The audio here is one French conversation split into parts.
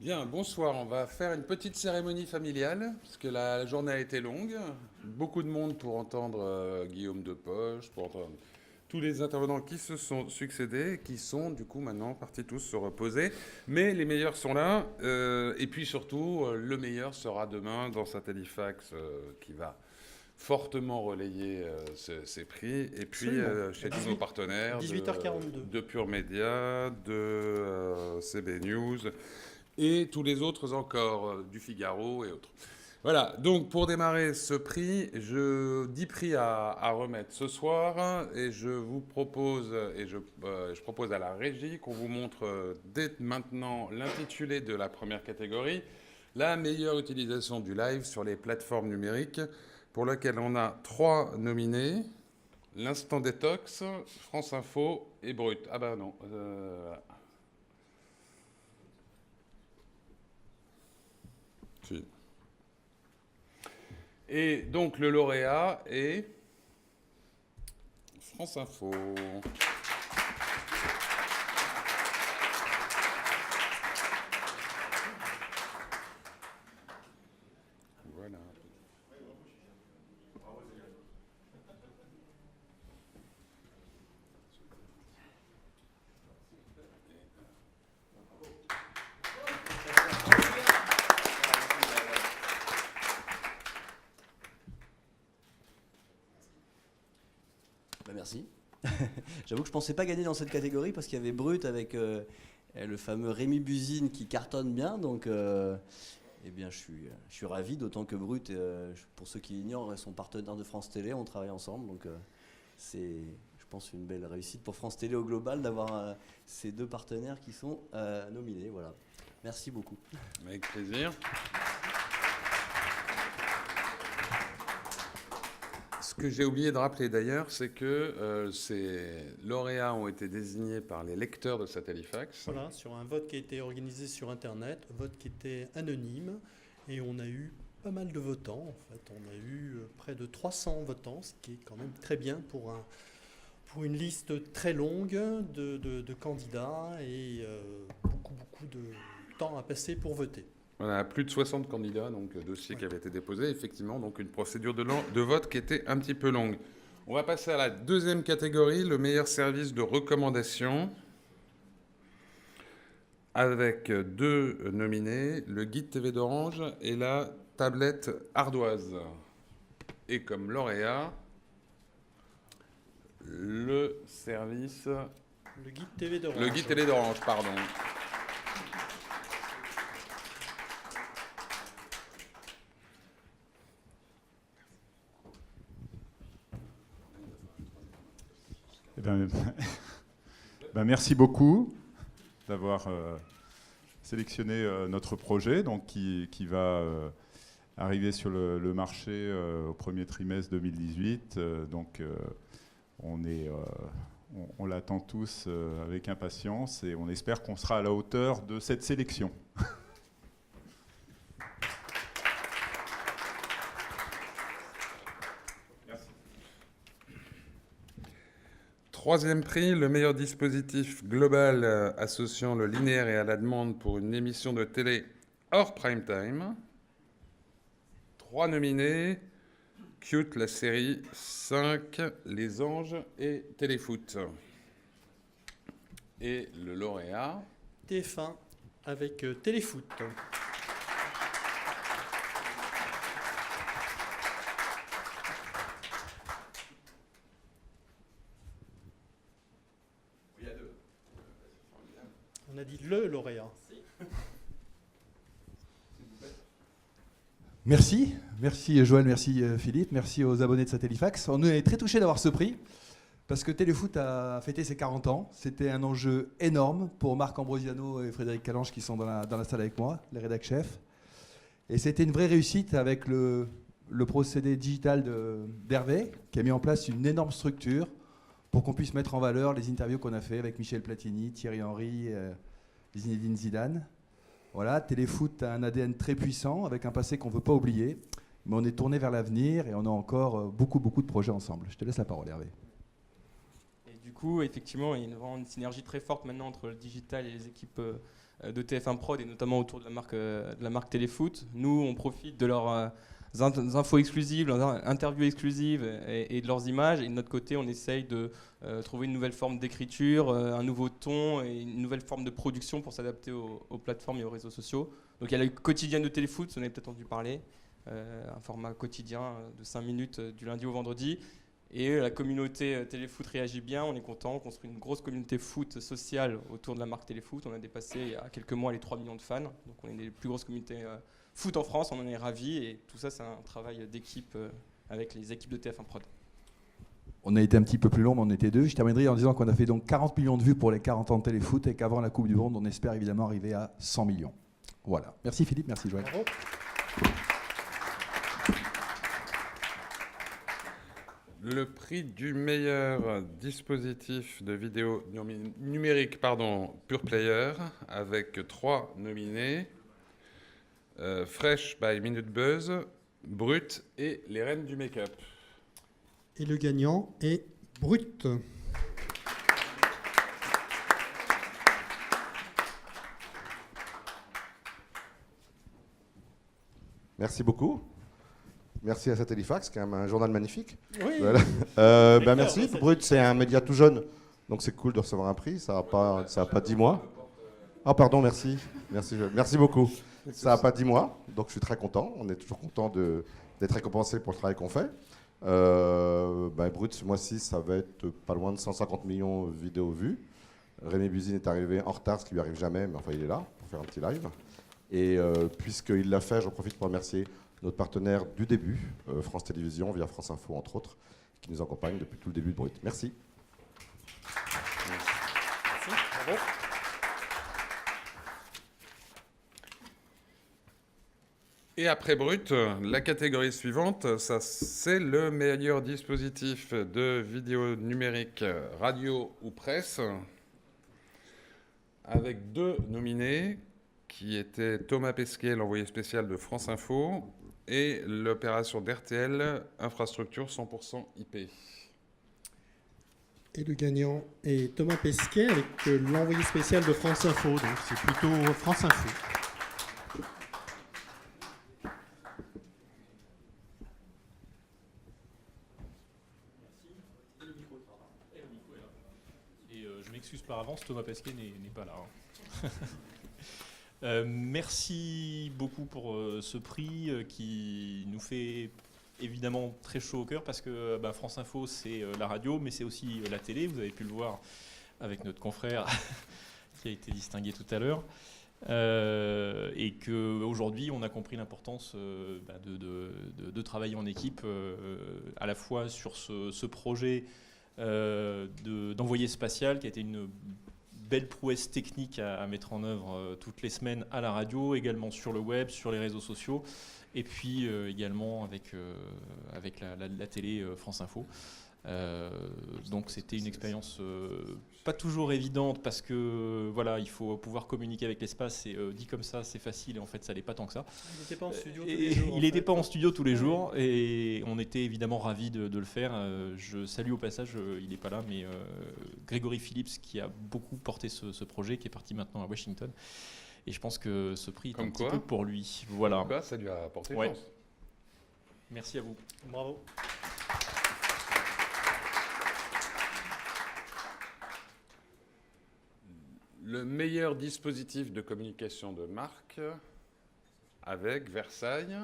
Bien, bonsoir. On va faire une petite cérémonie familiale, parce que la journée a été longue. Beaucoup de monde pour entendre Guillaume Depoche, pour entendre tous les intervenants qui se sont succédés, qui sont du coup maintenant partis tous se reposer. Mais les meilleurs sont là. Et puis surtout, le meilleur sera demain dans Satellifax, qui va fortement relayer ces prix. Et puis Absolument. chez tous nos partenaires 18h42. de Pure Média, de CB News et tous les autres encore, du Figaro et autres. Voilà, donc pour démarrer ce prix, 10 prix à remettre ce soir et je vous propose, je propose à la régie qu'on vous montre dès maintenant l'intitulé de la première catégorie, la meilleure utilisation du live sur les plateformes numériques, pour laquelle on a 3 nominés, l'Instant Détox, France Info et Brut. Ah bah non, si. Et donc le lauréat est France Info. Voilà. Merci. J'avoue que je pensais pas gagner dans cette catégorie parce qu'il y avait Brut avec le fameux Rémi Buzine qui cartonne bien. Donc, eh bien, je suis ravi, d'autant que Brut, pour ceux qui l'ignorent, est son partenaire de France Télé. On travaille ensemble. Donc, c'est, je pense, une belle réussite pour France Télé au global d'avoir ces deux partenaires qui sont nominés. Voilà. Merci beaucoup. Avec plaisir. Ce que j'ai oublié de rappeler d'ailleurs, c'est que ces lauréats ont été désignés par les lecteurs de Satellifax. Voilà, sur un vote qui a été organisé sur Internet, vote qui était anonyme, et on a eu pas mal de votants. En fait, on a eu près de 300 votants, ce qui est quand même très bien pour une liste très longue de candidats et beaucoup de temps à passer pour voter. On a plus de 60 candidats, donc dossiers qui avaient été déposés. Effectivement, donc une procédure de vote qui était un petit peu longue. On va passer à la deuxième catégorie, le meilleur service de recommandation, avec 2 nominés, le Guide TV d'Orange et la tablette ardoise. Et comme lauréat, le service... Le Guide TV d'Orange. Le Guide Télé d'Orange, pardon. Eh ben, merci beaucoup d'avoir sélectionné notre projet donc qui va arriver sur le marché au premier trimestre 2018. On l'attend tous avec impatience et on espère qu'on sera à la hauteur de cette sélection. Troisième prix, le meilleur dispositif global associant le linéaire et à la demande pour une émission de télé hors prime time. 3 nominés, Cute, la série, 5, Les Anges et Téléfoot. Et le lauréat, TF1 avec Téléfoot. On a dit le lauréat. Merci Joël, merci Philippe, merci aux abonnés de Satellifax. On est très touchés d'avoir ce prix parce que Téléfoot a fêté ses 40 ans. C'était un enjeu énorme pour Marc Ambrosiano et Frédéric Calange qui sont dans la salle avec moi, les rédac chefs. Et c'était une vraie réussite avec le procédé digital d'Hervé qui a mis en place une énorme structure pour qu'on puisse mettre en valeur les interviews qu'on a fait avec Michel Platini, Thierry Henry, Zinedine Zidane. Voilà, Téléfoot a un ADN très puissant, avec un passé qu'on ne veut pas oublier, mais on est tourné vers l'avenir et on a encore beaucoup de projets ensemble. Je te laisse la parole, Hervé. Et du coup, effectivement, il y a vraiment une synergie très forte maintenant entre le digital et les équipes de TF1 Prod et notamment autour de la marque Téléfoot. Nous, on profite de leurs infos exclusives, leurs interviews exclusives et de leurs images. Et de notre côté, on essaye de trouver une nouvelle forme d'écriture, un nouveau ton et une nouvelle forme de production pour s'adapter aux plateformes et aux réseaux sociaux. Donc il y a le quotidien de Téléfoot, vous en avez peut-être entendu parler, un format quotidien de 5 minutes du lundi au vendredi. Et la communauté Téléfoot réagit bien, on est content, on construit une grosse communauté foot sociale autour de la marque Téléfoot. On a dépassé il y a quelques mois les 3 millions de fans, donc on est une des plus grosses communautés foot en France, on en est ravis et tout ça c'est un travail d'équipe avec les équipes de TF1 Prod. On a été un petit peu plus long, mais on était 2. Je terminerai en disant qu'on a fait donc 40 millions de vues pour les 40 ans de Téléfoot et qu'avant la Coupe du Monde, on espère évidemment arriver à 100 millions. Voilà. Merci Philippe, merci Joël. Bravo. Le prix du meilleur dispositif de vidéo numérique, Pure Player, avec 3 nominés. Fresh by Minute Buzz, Brut et les Reines du Make-up. Et le gagnant est Brut. Merci beaucoup. Merci à Satellifax, qui est un journal magnifique. Oui. Voilà. Merci. Brut, c'est un média tout jeune, donc c'est cool de recevoir un prix. Ça n'a pas 10 mois. Ah pardon, merci. Merci beaucoup. Ça n'a pas 10 mois, donc je suis très content. On est toujours content d'être récompensé pour le travail qu'on fait. Brut, ce mois-ci, ça va être pas loin de 150 millions de vidéos vues. Rémi Buzine est arrivé en retard, ce qui lui arrive jamais, mais enfin il est là pour faire un petit live. Et puisqu'il l'a fait, j'en profite pour remercier notre partenaire du début, France Télévisions, via France Info entre autres, qui nous accompagne depuis tout le début de Brut. Merci. Merci. Bravo. Et après Brut, la catégorie suivante, ça c'est le meilleur dispositif de vidéo numérique, radio ou presse, avec 2 nominés, qui étaient Thomas Pesquet, l'envoyé spécial de France Info, et l'opération d'RTL, infrastructure 100% IP. Et le gagnant est Thomas Pesquet avec l'envoyé spécial de France Info. Donc c'est plutôt France Info. Et je m'excuse par avance, Thomas Pesquet n'est pas là. Merci beaucoup pour ce prix qui nous fait évidemment très chaud au cœur parce que France Info c'est la radio mais c'est aussi la télé, vous avez pu le voir avec notre confrère qui a été distingué tout à l'heure et qu'aujourd'hui on a compris l'importance de travailler en équipe à la fois sur ce projet d'envoyé spatial qui a été une belle prouesse technique à mettre en œuvre toutes les semaines à la radio, également sur le web, sur les réseaux sociaux, et puis également avec la télé France Info. Donc c'était une expérience pas toujours évidente parce que voilà, il faut pouvoir communiquer avec l'espace et dit comme ça c'est facile et en fait ça l'est pas tant que ça. Il n'était pas en studio tous les jours. Il n'était pas en studio tous les jours et on était évidemment ravis de le faire. Je salue au passage, il n'est pas là, mais Grégory Phillips qui a beaucoup porté ce projet, qui est parti maintenant à Washington. Et je pense que ce prix est un petit peu pour lui. Voilà. Comme quoi, ça lui a apporté ouais. chance. Merci à vous. Bravo. Le meilleur dispositif de communication de marque avec Versailles,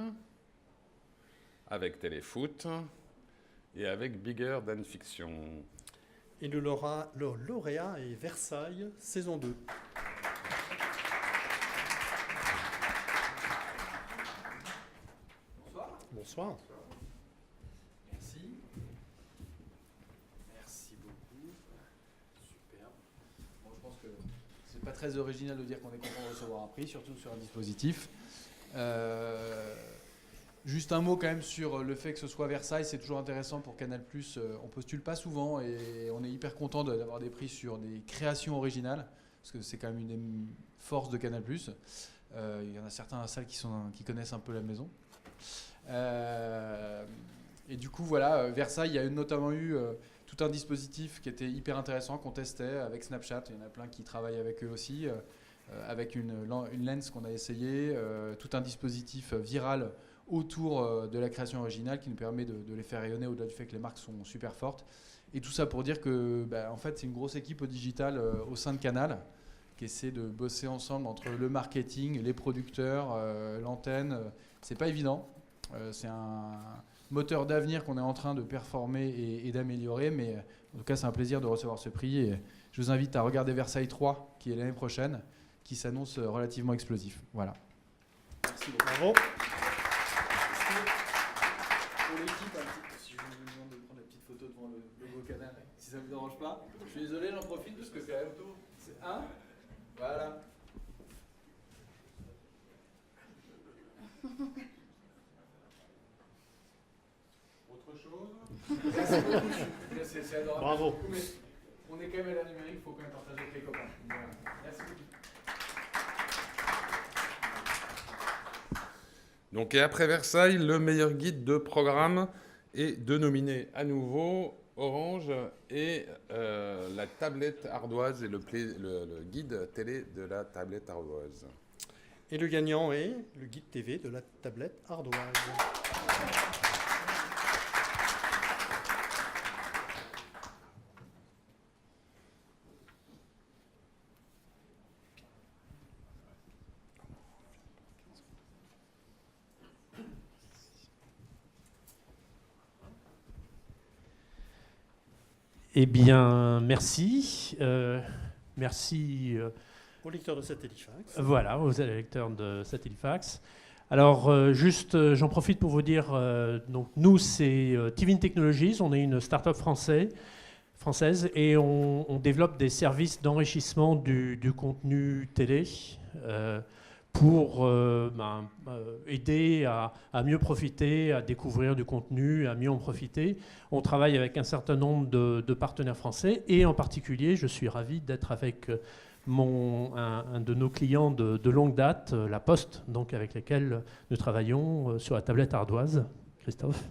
avec Téléfoot et avec Bigger Than Fiction. Et le lauréat est Versailles, saison 2. Bonsoir. Bonsoir. Merci. Merci beaucoup. Super. Bon, je pense que c'est pas très original de dire qu'on est content de recevoir un prix, surtout sur un dispositif. Juste un mot quand même sur le fait que ce soit Versailles, c'est toujours intéressant pour Canal+. On postule pas souvent et on est hyper content d'avoir des prix sur des créations originales, parce que c'est quand même une des forces de Canal+. Il y en a certains à la salle qui connaissent un peu la maison. Et du coup, voilà, Versailles, il y a notamment eu tout un dispositif qui était hyper intéressant, qu'on testait avec Snapchat. Il y en a plein qui travaillent avec eux aussi. avec une lens qu'on a essayé, tout un dispositif viral autour de la création originale qui nous permet de les faire rayonner au-delà du fait que les marques sont super fortes. Et tout ça pour dire que en fait, c'est une grosse équipe au digital au sein de Canal qui essaie de bosser ensemble entre le marketing, les producteurs, l'antenne. C'est pas évident. C'est un moteur d'avenir qu'on est en train de performer et d'améliorer. Mais en tout cas, c'est un plaisir de recevoir ce prix. Et je vous invite à regarder Versailles 3, qui est l'année prochaine, qui s'annonce relativement explosif. Voilà. Merci beaucoup. Bravo. Pour l'équipe, si je vous demande de prendre la petite photo devant le logo Canal, si ça ne vous dérange pas. Je suis désolé, j'en profite parce que c'est la photo. C'est un. Voilà. Autre chose? Merci beaucoup. C'est adorable. Bravo. Mais on est quand même à l'ère numérique, il faut quand même partager avec les copains. Voilà. Merci beaucoup. Donc, et après Versailles, le meilleur guide de programme est de nominer à nouveau Orange et la tablette ardoise et le guide télé de la tablette ardoise. Et le gagnant est le guide TV de la tablette ardoise. Eh bien, merci. Merci Aux lecteurs de Satellifax. voilà, aux lecteurs de Satellifax. Alors, juste, j'en profite pour vous dire, donc nous, c'est Tivin Technologies, on est une start-up française et on développe des services d'enrichissement du contenu télé pour aider à mieux profiter, à découvrir du contenu, à mieux en profiter. On travaille avec un certain nombre de partenaires français et en particulier, je suis ravi d'être avec un de nos clients de longue date, La Poste, donc avec lesquels nous travaillons sur la tablette ardoise. Christophe.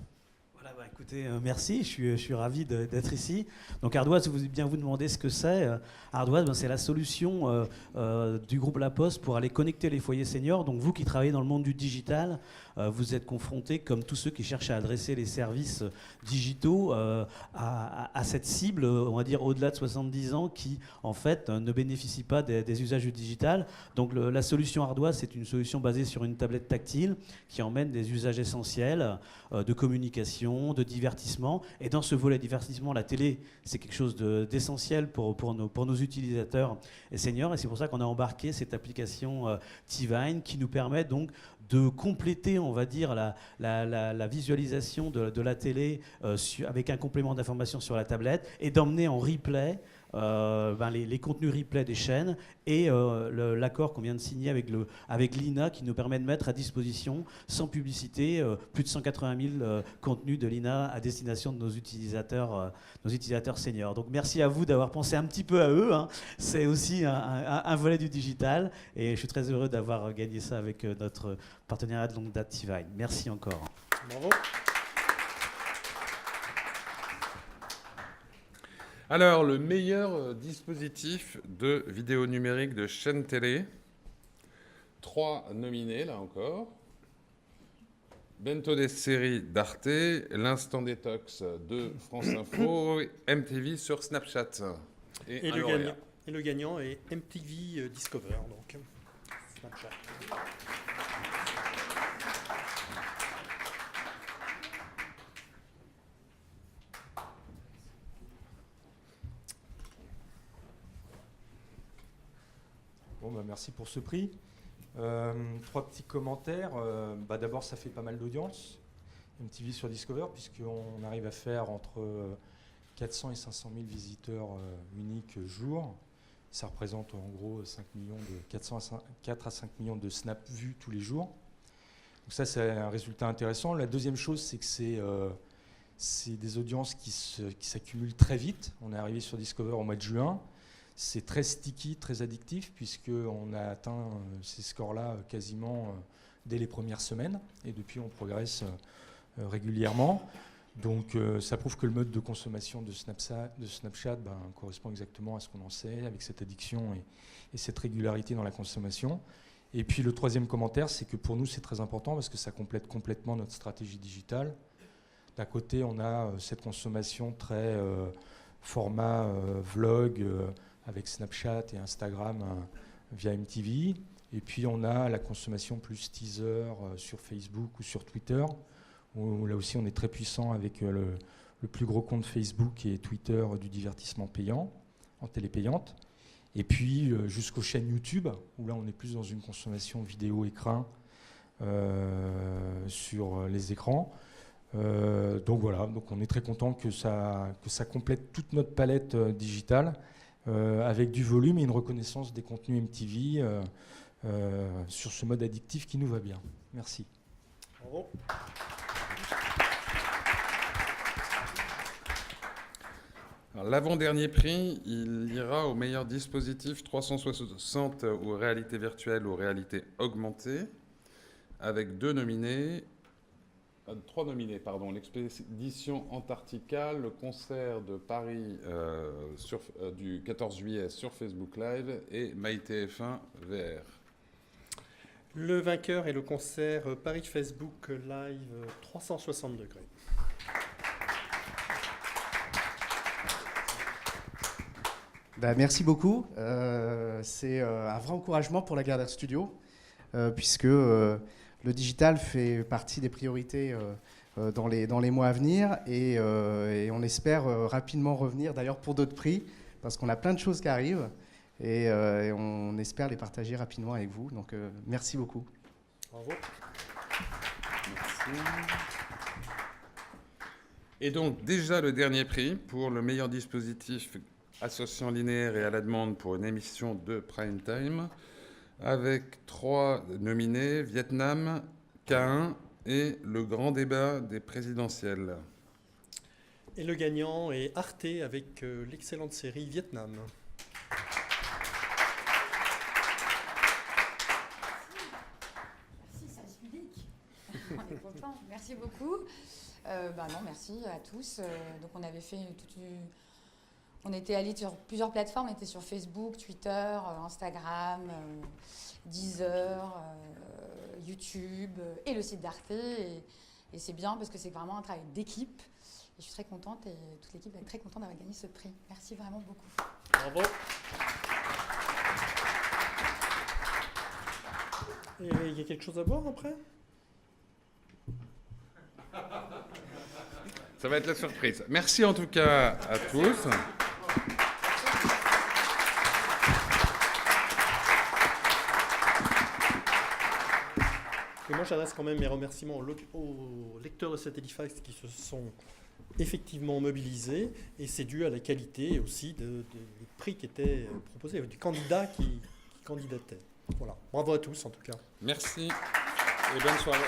Voilà, écoutez, merci, je suis ravi d'être ici. Donc Ardoise, vous bien vous demander ce que c'est. Ardoise, c'est la solution du groupe La Poste pour aller connecter les foyers seniors. Donc vous qui travaillez dans le monde du digital, vous êtes confrontés, comme tous ceux qui cherchent à adresser les services digitaux, à cette cible, on va dire au-delà de 70 ans, qui en fait ne bénéficie pas des usages du digital. Donc la solution Ardoise, c'est une solution basée sur une tablette tactile qui emmène des usages essentiels de communication, de divertissement. Et dans ce volet divertissement, la télé, c'est quelque chose d'essentiel pour nos utilisateurs et seniors. Et c'est pour ça qu'on a embarqué cette application Tivine qui nous permet donc de compléter, on va dire, la visualisation de la télé avec un complément d'information sur la tablette et d'emmener en replay les contenus replay des chaînes et l'accord qu'on vient de signer avec l'INA qui nous permet de mettre à disposition, sans publicité, plus de 180 000 contenus de l'INA à destination de nos utilisateurs seniors. Donc merci à vous d'avoir pensé un petit peu à eux. Hein. C'est aussi un volet du digital et je suis très heureux d'avoir gagné ça avec notre partenariat de longue date Tivine. Merci encore. Bravo. Alors, le meilleur dispositif de vidéo numérique de chaîne télé. 3 nominés, là encore. Bento des séries d'Arte, l'Instant Détox de France Info, MTV sur Snapchat. Et le gagnant est MTV Discover, donc Snapchat. Bon, merci pour ce prix. 3 petits commentaires. D'abord, ça fait pas mal d'audience, MTV sur Discover, puisqu'on arrive à faire entre 400 et 500 000 visiteurs uniques jour. Ça représente en gros 4 à 5 millions de snaps vus tous les jours. Donc ça, c'est un résultat intéressant. La deuxième chose, c'est que c'est des audiences qui s'accumulent très vite. On est arrivé sur Discover au mois de juin. C'est très sticky, très addictif, puisqu'on a atteint ces scores-là quasiment dès les premières semaines. Et depuis, on progresse régulièrement. Donc ça prouve que le mode de consommation de Snapchat correspond exactement à ce qu'on en sait, avec cette addiction et cette régularité dans la consommation. Et puis le troisième commentaire, c'est que pour nous c'est très important parce que ça complète complètement notre stratégie digitale. D'un côté, on a cette consommation très format vlog avec Snapchat et Instagram via MTV. Et puis on a la consommation plus teaser sur Facebook ou sur Twitter, où là aussi on est très puissant avec le plus gros compte Facebook et Twitter du divertissement payant, en télé payante. Et puis jusqu'aux chaînes YouTube, où là on est plus dans une consommation vidéo-écran sur les écrans. Donc voilà, donc on est très content que ça complète toute notre palette digitale avec du volume et une reconnaissance des contenus MTV sur ce mode addictif qui nous va bien. Merci. Bravo. L'avant-dernier prix, il ira au meilleur dispositif 360 ou réalité virtuelle ou réalité augmentée, avec trois nominés, l'expédition Antarctica, le concert de Paris du 14 juillet sur Facebook Live et MyTF1 VR. Le vainqueur est le concert Paris Facebook Live 360 degrés. Merci beaucoup. C'est un vrai encouragement pour la Gardère Studio, puisque le digital fait partie des priorités dans les mois à venir et on espère rapidement revenir d'ailleurs pour d'autres prix, parce qu'on a plein de choses qui arrivent et on espère les partager rapidement avec vous. Donc merci beaucoup. Bravo. Merci. Et donc déjà le dernier prix pour le meilleur dispositif associant linéaire et à la demande pour une émission de prime time, avec 3 nominés, Vietnam, K1 et le grand débat des présidentielles. Et le gagnant est Arte avec l'excellente série Vietnam. Merci, ça c'est unique. On est contents. Merci beaucoup. Non, merci à tous. Donc on avait fait on était allé sur plusieurs plateformes, on était sur Facebook, Twitter, Instagram, Deezer, YouTube et le site d'Arte. Et c'est bien parce que c'est vraiment un travail d'équipe. Et je suis très contente et toute l'équipe est très contente d'avoir gagné ce prix. Merci vraiment beaucoup. Bravo. Et il y a quelque chose à boire après ? Ça va être la surprise. Merci en tout cas à tous. Et moi, j'adresse quand même mes remerciements aux lecteurs de Satellifax qui se sont effectivement mobilisés, et c'est dû à la qualité aussi des prix qui étaient proposés, des candidats qui candidataient. Voilà. Bravo à tous en tout cas. Merci et bonne soirée.